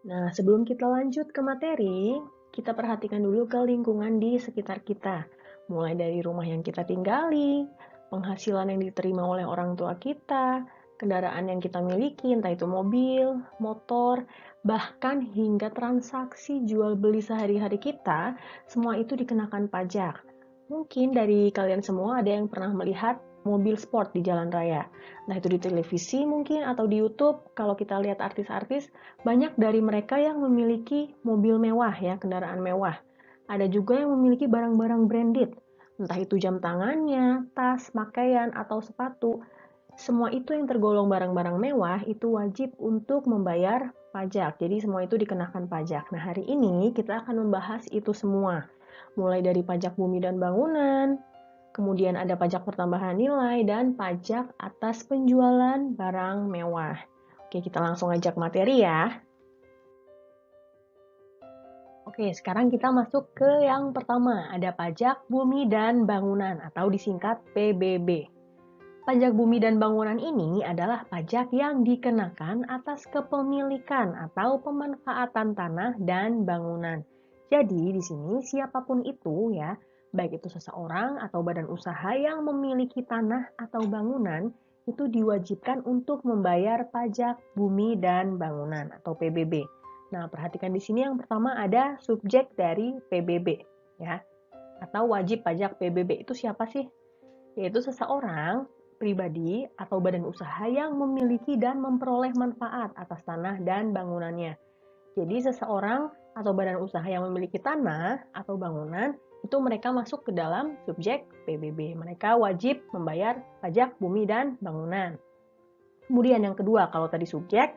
Nah, sebelum kita lanjut ke materi, kita perhatikan dulu ke lingkungan di sekitar kita. Mulai dari rumah yang kita tinggali, penghasilan yang diterima oleh orang tua kita, kendaraan yang kita miliki, entah itu mobil, motor, bahkan hingga transaksi jual beli sehari-hari kita, semua itu dikenakan pajak. Mungkin dari kalian semua ada yang pernah melihat mobil sport di jalan raya. Nah, itu di televisi mungkin atau di YouTube, kalau kita lihat artis-artis, banyak dari mereka yang memiliki mobil mewah ya, kendaraan mewah. Ada juga yang memiliki barang-barang branded, entah itu jam tangannya, tas, pakaian, atau sepatu. Semua itu yang tergolong barang-barang mewah itu wajib untuk membayar pajak. Jadi semua itu dikenakan pajak. Nah, hari ini kita akan membahas itu semua. Mulai dari pajak bumi dan bangunan, kemudian ada pajak pertambahan nilai, dan pajak atas penjualan barang mewah. Oke, kita langsung ajak materi ya. Oke, sekarang kita masuk ke yang pertama. Ada pajak bumi dan bangunan atau disingkat PBB. Pajak bumi dan bangunan ini adalah pajak yang dikenakan atas kepemilikan atau pemanfaatan tanah dan bangunan. Jadi di sini siapapun itu ya, baik itu seseorang atau badan usaha yang memiliki tanah atau bangunan, itu diwajibkan untuk membayar pajak bumi dan bangunan atau PBB. Nah, perhatikan di sini yang pertama ada subjek dari PBB ya, atau wajib pajak PBB itu siapa sih? Yaitu seseorang, pribadi, atau badan usaha yang memiliki dan memperoleh manfaat atas tanah dan bangunannya. Jadi seseorang atau badan usaha yang memiliki tanah atau bangunan, itu mereka masuk ke dalam subjek PBB. Mereka wajib membayar pajak bumi dan bangunan. Kemudian yang kedua, kalau tadi subjek,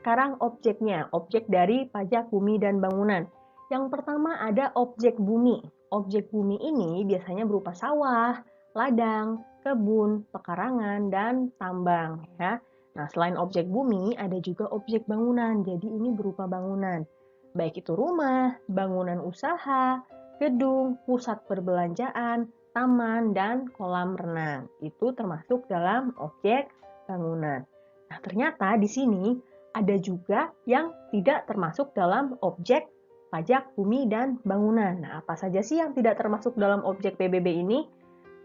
sekarang objeknya, objek dari pajak bumi dan bangunan. Yang pertama ada objek bumi. Objek bumi ini biasanya berupa sawah, ladang, kebun, pekarangan, dan tambang. Ya. Nah, selain objek bumi, ada juga objek bangunan. Jadi ini berupa bangunan. Baik itu rumah, bangunan usaha, gedung, pusat perbelanjaan, taman, dan kolam renang. Itu termasuk dalam objek bangunan. Nah, ternyata di sini ada juga yang tidak termasuk dalam objek pajak bumi dan bangunan. Nah, apa saja sih yang tidak termasuk dalam objek PBB ini?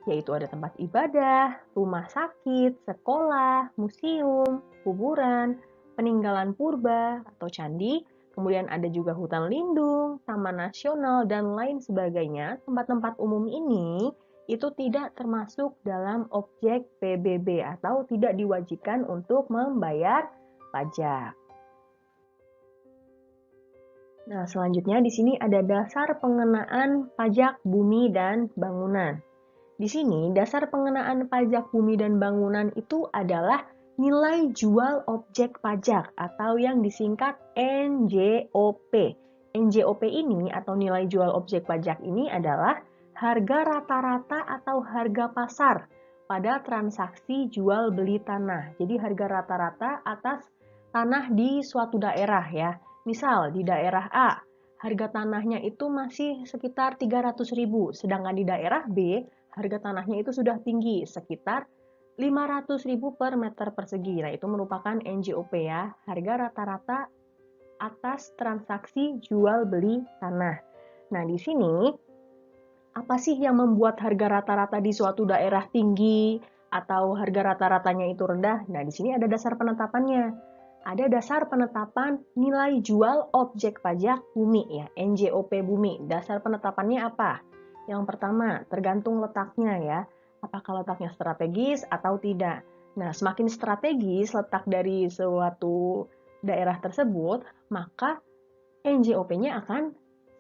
Yaitu ada tempat ibadah, rumah sakit, sekolah, museum, kuburan, peninggalan purba atau candi, kemudian ada juga hutan lindung, taman nasional, dan lain sebagainya. Tempat-tempat umum ini itu tidak termasuk dalam objek PBB atau tidak diwajibkan untuk membayar pajak. Nah, selanjutnya di sini ada dasar pengenaan pajak bumi dan bangunan. Di sini, dasar pengenaan pajak bumi dan bangunan itu adalah nilai jual objek pajak atau yang disingkat NJOP. NJOP ini atau nilai jual objek pajak ini adalah harga rata-rata atau harga pasar pada transaksi jual beli tanah. Jadi harga rata-rata atas tanah di suatu daerah ya. Misal di daerah A, harga tanahnya itu masih sekitar 300.000, sedangkan di daerah B, harga tanahnya itu sudah tinggi, sekitar 500.000 per meter persegi. Nah, itu merupakan NJOP ya, harga rata-rata atas transaksi jual beli tanah. Nah, di sini apa sih yang membuat harga rata-rata di suatu daerah tinggi atau harga rata-ratanya itu rendah? Nah, di sini ada dasar penetapannya. Ada dasar penetapan nilai jual objek pajak bumi ya, NJOP bumi. Dasar penetapannya apa? Yang pertama, tergantung letaknya ya. Apakah letaknya strategis atau tidak. Nah, semakin strategis letak dari suatu daerah tersebut, maka NJOP-nya akan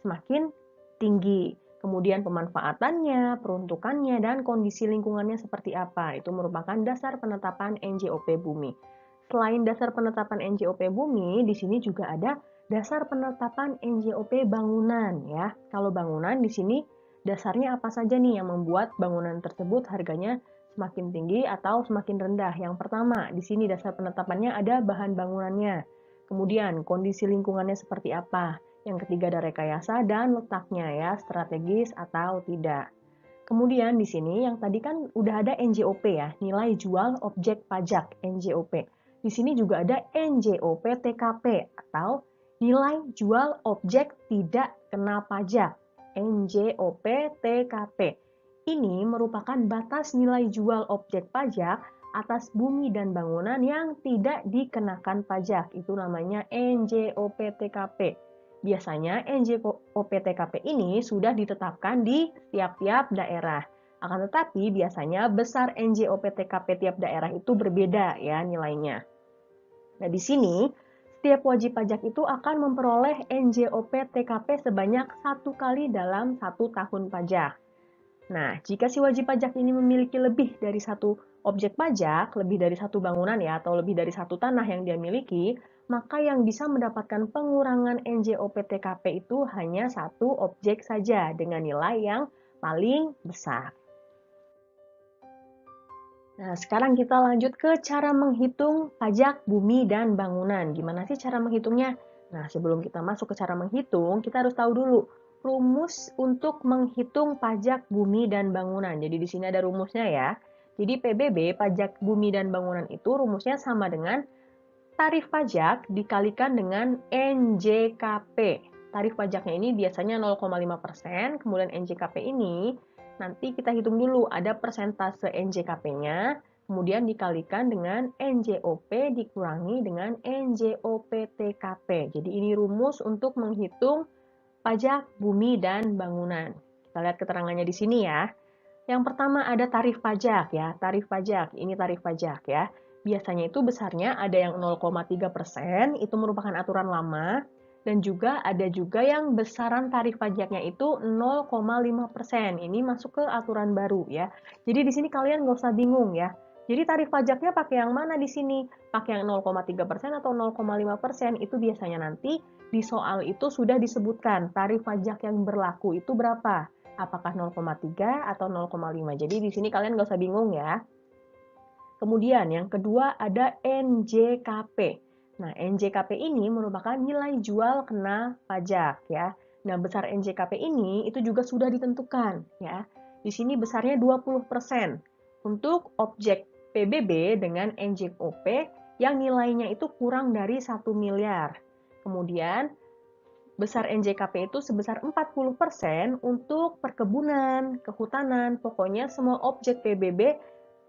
semakin tinggi. Kemudian pemanfaatannya, peruntukannya, dan kondisi lingkungannya seperti apa. Itu merupakan dasar penetapan NJOP bumi. Selain dasar penetapan NJOP bumi, di sini juga ada dasar penetapan NJOP bangunan ya. Kalau bangunan di sini dasarnya apa saja nih yang membuat bangunan tersebut harganya semakin tinggi atau semakin rendah? Yang pertama, di sini dasar penetapannya ada bahan bangunannya. Kemudian kondisi lingkungannya seperti apa? Yang ketiga ada rekayasa dan letaknya ya, strategis atau tidak. Kemudian di sini yang tadi kan udah ada NJOP ya, nilai jual objek pajak NJOP. Di sini juga ada NJOP TKP atau nilai jual objek tidak kena pajak, NJOP-TKP. Ini merupakan batas nilai jual objek pajak atas bumi dan bangunan yang tidak dikenakan pajak. Itu namanya NJOP-TKP. Biasanya NJOP-TKP ini sudah ditetapkan di tiap-tiap daerah. Akan tetapi biasanya besar NJOP-TKP tiap daerah itu berbeda ya nilainya. Nah, di sini setiap wajib pajak itu akan memperoleh NJOP-TKP sebanyak 1 kali dalam 1 tahun pajak. Nah, jika si wajib pajak ini memiliki lebih dari 1 objek pajak, lebih dari 1 bangunan ya, atau lebih dari 1 tanah yang dia miliki, maka yang bisa mendapatkan pengurangan NJOP-TKP itu hanya 1 objek saja dengan nilai yang paling besar. Nah, sekarang kita lanjut ke cara menghitung pajak bumi dan bangunan. Gimana sih cara menghitungnya? Nah, sebelum kita masuk ke cara menghitung, kita harus tahu dulu rumus untuk menghitung pajak bumi dan bangunan. Jadi di sini ada rumusnya ya. Jadi PBB, pajak bumi dan bangunan itu rumusnya sama dengan tarif pajak dikalikan dengan NJKP. Tarif pajaknya ini biasanya 0,5%, kemudian NJKP ini nanti kita hitung dulu, ada persentase NJKP-nya, kemudian dikalikan dengan NJOP dikurangi dengan NJOP-TKP. Jadi ini rumus untuk menghitung pajak bumi dan bangunan. Kita lihat keterangannya di sini ya. Yang pertama ada tarif pajak ya, tarif pajak, ini tarif pajak ya. Biasanya itu besarnya ada yang 0,3%, itu merupakan aturan lama, dan juga ada juga yang besaran tarif pajaknya itu 0,5%. Ini masuk ke aturan baru ya. Jadi di sini kalian nggak usah bingung ya. Jadi tarif pajaknya pakai yang mana di sini? Pakai yang 0,3% atau 0,5%? Itu biasanya nanti di soal itu sudah disebutkan tarif pajak yang berlaku itu berapa. Apakah 0,3 atau 0,5. Jadi di sini kalian nggak usah bingung ya. Kemudian yang kedua ada NJKP. Nah, NJKP ini merupakan nilai jual kena pajak ya. Nah, besar NJKP ini itu juga sudah ditentukan ya. Di sini besarnya 20% untuk objek PBB dengan NJOP yang nilainya itu kurang dari 1 miliar. Kemudian besar NJKP itu sebesar 40% untuk perkebunan, kehutanan, pokoknya semua objek PBB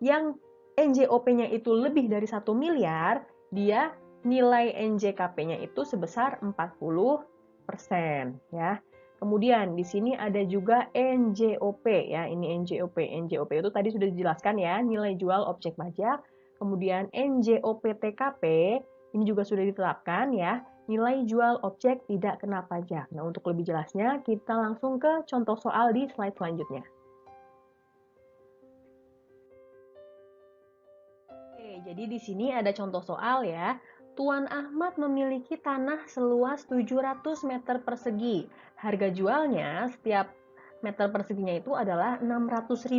yang NJOP-nya itu lebih dari 1 miliar, dia nilai NJKP-nya itu sebesar 40% ya. Kemudian di sini ada juga NJOP ya, ini NJOP. NJOP itu tadi sudah dijelaskan ya, nilai jual objek pajak. Kemudian NJOP-TKP ini juga sudah ditetapkan ya, nilai jual objek tidak kena pajak. Nah, untuk lebih jelasnya kita langsung ke contoh soal di slide selanjutnya. Oke, jadi di sini ada contoh soal ya. Tuan Ahmad memiliki tanah seluas 700 meter persegi. Harga jualnya setiap meter perseginya itu adalah 600.000.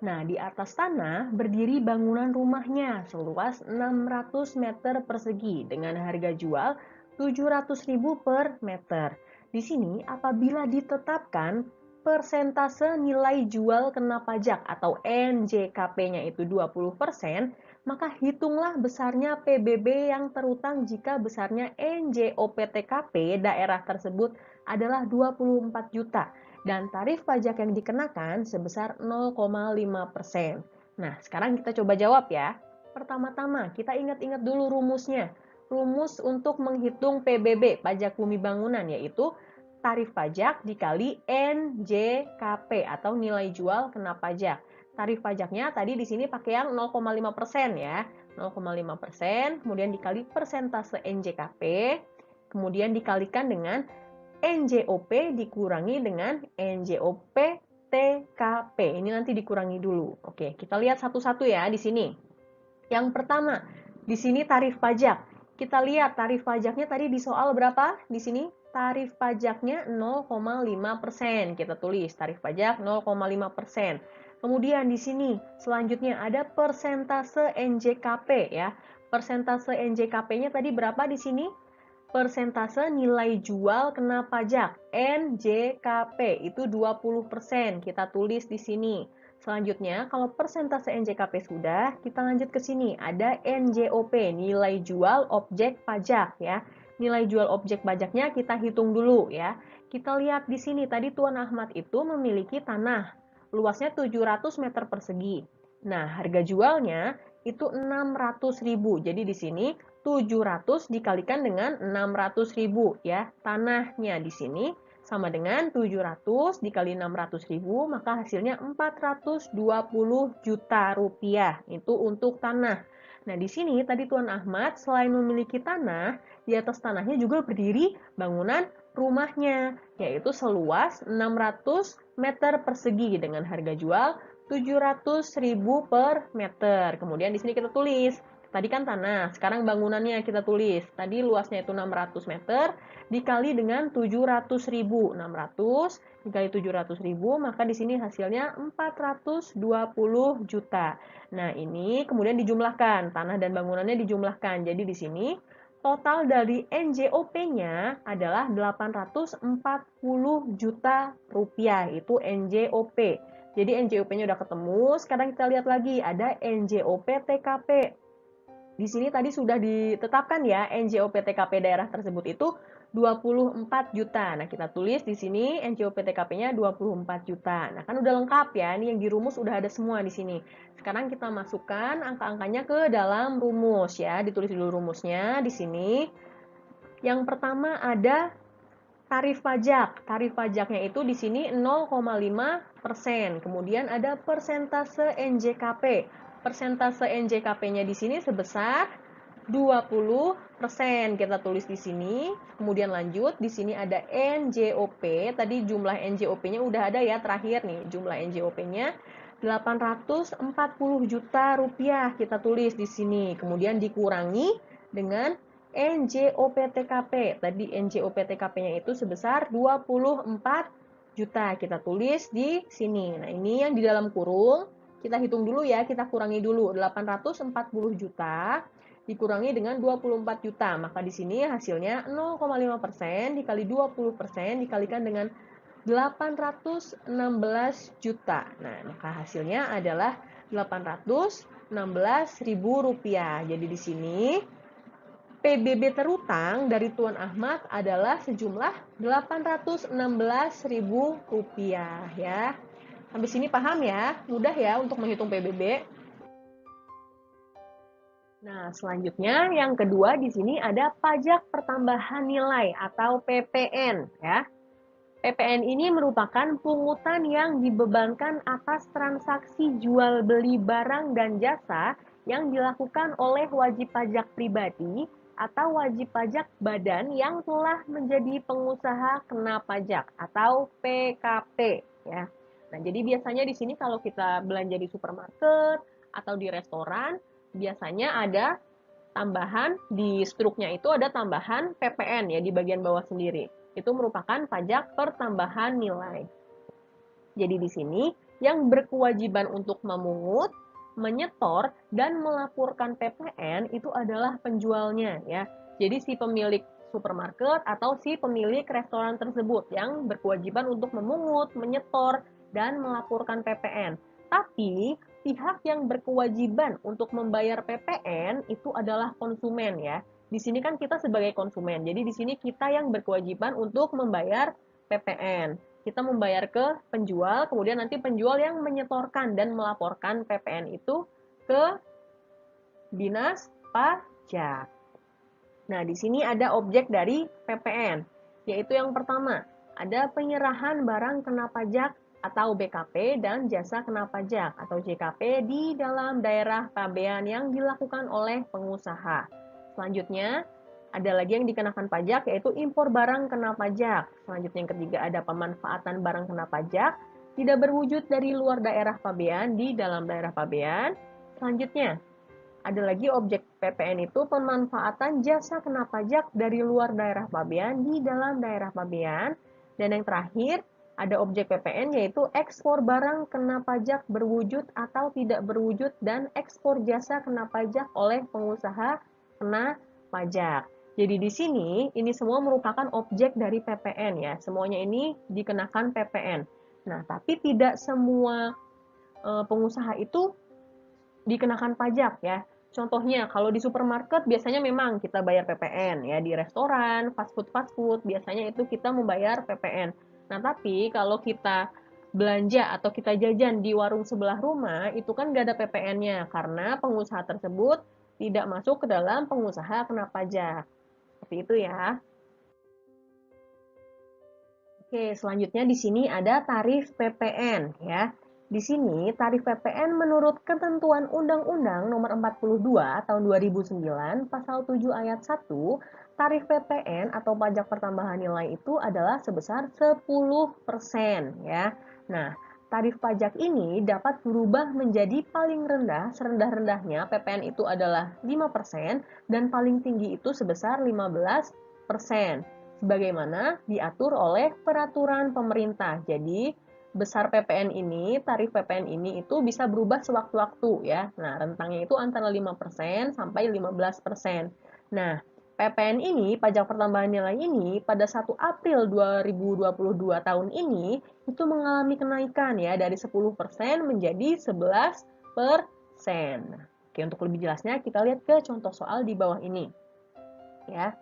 Nah, di atas tanah berdiri bangunan rumahnya seluas 600 meter persegi dengan harga jual 700.000 per meter. Di sini apabila ditetapkan persentase nilai jual kena pajak atau NJKP-nya itu 20%, maka hitunglah besarnya PBB yang terutang jika besarnya NJOP-TKP daerah tersebut adalah 24 juta dan tarif pajak yang dikenakan sebesar 0,5%. Nah, sekarang kita coba jawab ya. Pertama-tama, kita ingat-ingat dulu rumusnya. Rumus untuk menghitung PBB, pajak bumi bangunan, yaitu tarif pajak dikali NJKP atau nilai jual kena pajak. Tarif pajaknya tadi di sini pakai yang 0,5% ya. 0,5%, kemudian dikali persentase NJKP, kemudian dikalikan dengan NJOP dikurangi dengan NJOP TKP. Ini nanti dikurangi dulu. Oke, kita lihat satu-satu ya di sini. Yang pertama, di sini tarif pajak. Kita lihat tarif pajaknya tadi di soal berapa? Di sini tarif pajaknya 0,5%. Kita tulis tarif pajak 0,5%. Kemudian di sini selanjutnya ada persentase NJKP ya. Persentase NJKP-nya tadi berapa di sini? Persentase nilai jual kena pajak NJKP itu 20%. Kita tulis di sini. Selanjutnya, kalau persentase NJKP sudah, kita lanjut ke sini. Ada NJOP, nilai jual objek pajak ya. nilai jual objek pajaknya kita hitung dulu ya. Kita lihat di sini tadi Tuan Ahmad itu memiliki tanah luasnya 700 meter persegi. Nah, harga jualnya itu 600.000. Jadi di sini 700 dikalikan dengan 600.000 ya. Tanahnya di sini sama dengan 700 dikali 600.000, maka hasilnya 420 juta rupiah. Itu untuk tanah. Nah, di sini tadi Tuan Ahmad selain memiliki tanah, di atas tanahnya juga berdiri bangunan rumahnya, yaitu seluas 600 meter persegi dengan harga jual 700.000 per meter. Kemudian di sini kita tulis, tadi kan tanah, sekarang bangunannya kita tulis. Tadi luasnya itu 600 meter, dikali dengan 700.000. 600 dikali 700.000, maka di sini hasilnya 420 juta. Nah, ini kemudian dijumlahkan, tanah dan bangunannya dijumlahkan. Jadi di sini total dari NJOP-nya adalah 840 juta rupiah. Itu NJOP. Jadi NJOP-nya udah ketemu, sekarang kita lihat lagi ada NJOP TKP. Di sini tadi sudah ditetapkan ya, NJOP TKP daerah tersebut itu 24 juta. Nah, kita tulis di sini NJOP TKP-nya 24 juta. Nah, kan udah lengkap ya, ini yang dirumus udah ada semua di sini. Sekarang kita masukkan angka-angkanya ke dalam rumus ya, ditulis dulu rumusnya di sini. Yang pertama ada tarif pajak. Tarif pajaknya itu di sini 0,5%. Kemudian ada persentase NJKP. Persentase NJKP-nya di sini sebesar 20%. Kita tulis di sini. Kemudian lanjut, di sini ada NJOP. Tadi jumlah NJOP-nya udah ada ya, terakhir nih. Jumlah NJOP-nya 840 juta rupiah. Kita tulis di sini. Kemudian dikurangi dengan NJOP-TKP. Tadi NJOP-TKP-nya itu sebesar 24 juta. Kita tulis di sini. Nah, ini yang di dalam kurung. Kita hitung dulu ya, kita kurangi dulu. 840 juta dikurangi dengan 24 juta. Maka di sini hasilnya 0,5% dikali 20% dikalikan dengan 816 juta. Nah, maka hasilnya adalah 816.000 rupiah. Jadi di sini PBB terutang dari Tuan Ahmad adalah sejumlah 816.000 rupiah ya. Sampai sini paham ya? Mudah ya untuk menghitung PBB. Nah, selanjutnya yang kedua di sini ada pajak pertambahan nilai atau PPN ya. PPN ini merupakan pungutan yang dibebankan atas transaksi jual beli barang dan jasa yang dilakukan oleh wajib pajak pribadi atau wajib pajak badan yang telah menjadi pengusaha kena pajak atau PKP ya. Nah, jadi biasanya di sini kalau kita belanja di supermarket atau di restoran, biasanya ada tambahan di struknya itu ada tambahan PPN ya di bagian bawah sendiri. Itu merupakan pajak pertambahan nilai. Jadi di sini yang berkewajiban untuk memungut, menyetor, dan melaporkan PPN itu adalah penjualnya ya. Jadi si pemilik supermarket atau si pemilik restoran tersebut yang berkewajiban untuk memungut, menyetor, dan melaporkan PPN. Tapi pihak yang berkewajiban untuk membayar PPN itu adalah konsumen ya. Di sini kan kita sebagai konsumen. Jadi di sini kita yang berkewajiban untuk membayar PPN. Kita membayar ke penjual, kemudian nanti penjual yang menyetorkan dan melaporkan PPN itu ke Dinas Pajak. Nah, di sini ada objek dari PPN, yaitu yang pertama, ada penyerahan barang kena pajak atau BKP dan jasa kena pajak atau JKP di dalam daerah pabean yang dilakukan oleh pengusaha. Selanjutnya, ada lagi yang dikenakan pajak yaitu impor barang kena pajak. Selanjutnya yang ketiga ada pemanfaatan barang kena pajak tidak berwujud dari luar daerah pabean di dalam daerah pabean. Selanjutnya, ada lagi objek PPN itu pemanfaatan jasa kena pajak dari luar daerah pabean di dalam daerah pabean. Dan yang terakhir, ada objek PPN yaitu ekspor barang kena pajak berwujud atau tidak berwujud dan ekspor jasa kena pajak oleh pengusaha kena pajak. Jadi di sini ini semua merupakan objek dari PPN ya. Semuanya ini dikenakan PPN. Nah, tapi tidak semua pengusaha itu dikenakan pajak ya. Contohnya, kalau di supermarket biasanya memang kita bayar PPN ya, di restoran, fast food biasanya itu kita membayar PPN. Nah, tapi kalau kita belanja atau kita jajan di warung sebelah rumah, itu kan nggak ada PPN-nya karena pengusaha tersebut tidak masuk ke dalam pengusaha kena pajak. Seperti itu ya. Oke, selanjutnya di sini ada tarif PPN ya. Di sini tarif PPN menurut ketentuan Undang-Undang Nomor 42 Tahun 2009 Pasal 7 Ayat 1, tarif PPN atau pajak pertambahan nilai itu adalah sebesar 10% ya. Nah, tarif pajak ini dapat berubah menjadi paling rendah, serendah-rendahnya PPN itu adalah 5% dan paling tinggi itu sebesar 15%. Sebagaimana diatur oleh peraturan pemerintah. Jadi, besar PPN ini, tarif PPN ini itu bisa berubah sewaktu-waktu ya. Nah, rentangnya itu antara 5% sampai 15%. Nah, PPN ini, pajak pertambahan nilai ini, pada 1 April 2022 tahun ini, itu mengalami kenaikan ya, dari 10% menjadi 11%. Oke, untuk lebih jelasnya, kita lihat ke contoh soal di bawah ini. Ya.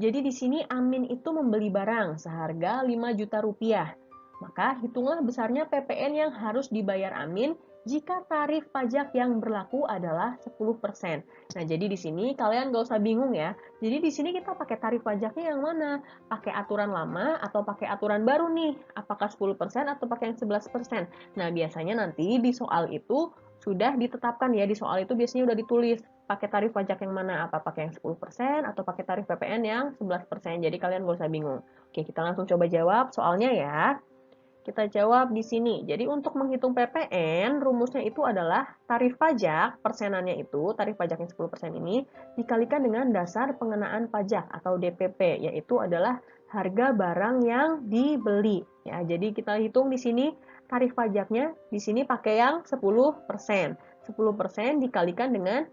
Jadi di sini Amin itu membeli barang seharga 5 juta rupiah. Maka hitunglah besarnya PPN yang harus dibayar Amin jika tarif pajak yang berlaku adalah 10%. Nah, jadi di sini kalian gak usah bingung ya. Jadi di sini kita pakai tarif pajaknya yang mana? Pakai aturan lama atau pakai aturan baru nih? Apakah 10% atau pakai yang 11%? Nah, biasanya nanti di soal itu sudah ditetapkan ya. Di soal itu biasanya udah ditulis pakai tarif pajak yang mana, apa pakai yang 10% atau pakai tarif PPN yang 11%. Jadi kalian gak usah bingung. Oke, kita langsung coba jawab soalnya ya. Kita jawab di sini. Jadi untuk menghitung PPN, rumusnya itu adalah tarif pajak, persenannya itu, tarif pajak yang 10% ini, dikalikan dengan dasar pengenaan pajak atau DPP, yaitu adalah harga barang yang dibeli. Ya, jadi kita hitung di sini tarif pajaknya, di sini pakai yang 10%. 10% dikalikan dengan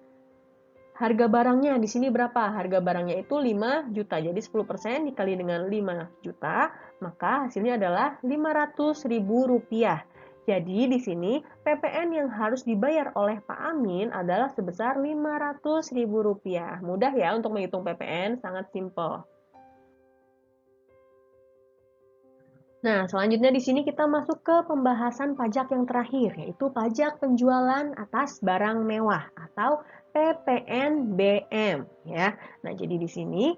harga barangnya di sini berapa? Harga barangnya itu 5 juta. Jadi 10% dikali dengan 5 juta, maka hasilnya adalah Rp500.000. Jadi di sini PPN yang harus dibayar oleh Pak Amin adalah sebesar Rp500.000. Mudah ya untuk menghitung PPN, sangat simpel. Nah, selanjutnya di sini kita masuk ke pembahasan pajak yang terakhir, yaitu pajak penjualan atas barang mewah atau PPNBM ya. Nah, jadi di sini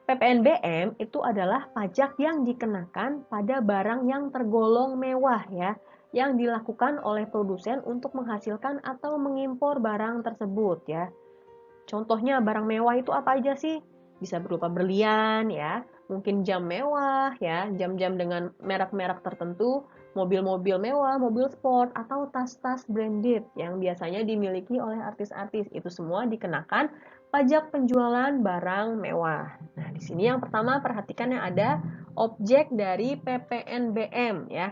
PPNBM itu adalah pajak yang dikenakan pada barang yang tergolong mewah ya, yang dilakukan oleh produsen untuk menghasilkan atau mengimpor barang tersebut ya. Contohnya barang mewah itu apa aja sih? Bisa berupa berlian ya, mungkin jam mewah ya, jam-jam dengan merek-merek tertentu, mobil-mobil mewah, mobil sport, atau tas-tas branded yang biasanya dimiliki oleh artis-artis. Itu semua dikenakan pajak penjualan barang mewah. Nah, di sini yang pertama perhatikan yang ada objek dari PPNBM ya.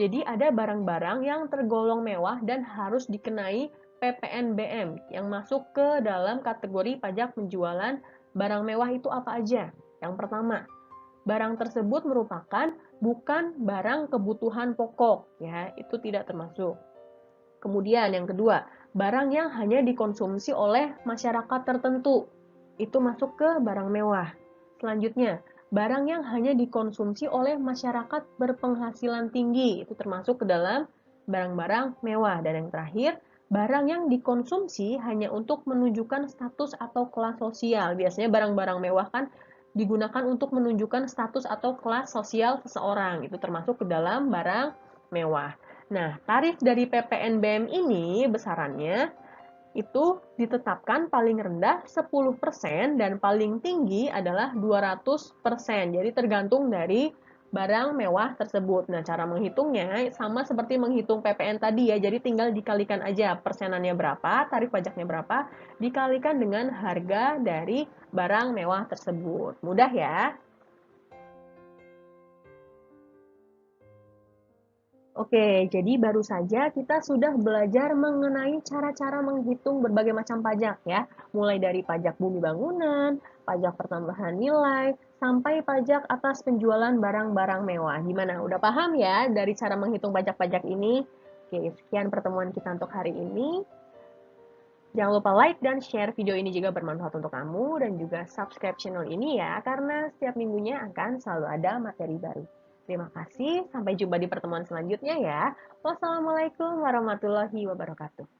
Jadi ada barang-barang yang tergolong mewah dan harus dikenai PPNBM yang masuk ke dalam kategori pajak penjualan barang mewah itu apa aja? Yang pertama, barang tersebut merupakan bukan barang kebutuhan pokok, ya, itu tidak termasuk. Kemudian yang kedua, barang yang hanya dikonsumsi oleh masyarakat tertentu, itu masuk ke barang mewah. Selanjutnya, barang yang hanya dikonsumsi oleh masyarakat berpenghasilan tinggi, itu termasuk ke dalam barang-barang mewah. Dan yang terakhir, barang yang dikonsumsi hanya untuk menunjukkan status atau kelas sosial. Biasanya barang-barang mewah kan digunakan untuk menunjukkan status atau kelas sosial seseorang. Itu termasuk ke dalam barang mewah. Nah, tarif dari PPNBM ini besarannya itu ditetapkan paling rendah 10% dan paling tinggi adalah 200%. Jadi tergantung dari barang mewah tersebut. Nah, cara menghitungnya sama seperti menghitung PPN tadi ya. Jadi tinggal dikalikan aja persenannya berapa, tarif pajaknya berapa, dikalikan dengan harga dari barang mewah tersebut. Mudah ya. Oke, jadi baru saja kita sudah belajar mengenai cara-cara menghitung berbagai macam pajak ya, mulai dari pajak bumi bangunan, pajak pertambahan nilai, sampai pajak atas penjualan barang-barang mewah. Gimana? Udah paham ya dari cara menghitung pajak-pajak ini? Oke, sekian pertemuan kita untuk hari ini. Jangan lupa like dan share video ini jika bermanfaat untuk kamu dan juga subscribe channel ini ya, karena setiap minggunya akan selalu ada materi baru. Terima kasih, sampai jumpa di pertemuan selanjutnya ya. Wassalamualaikum warahmatullahi wabarakatuh.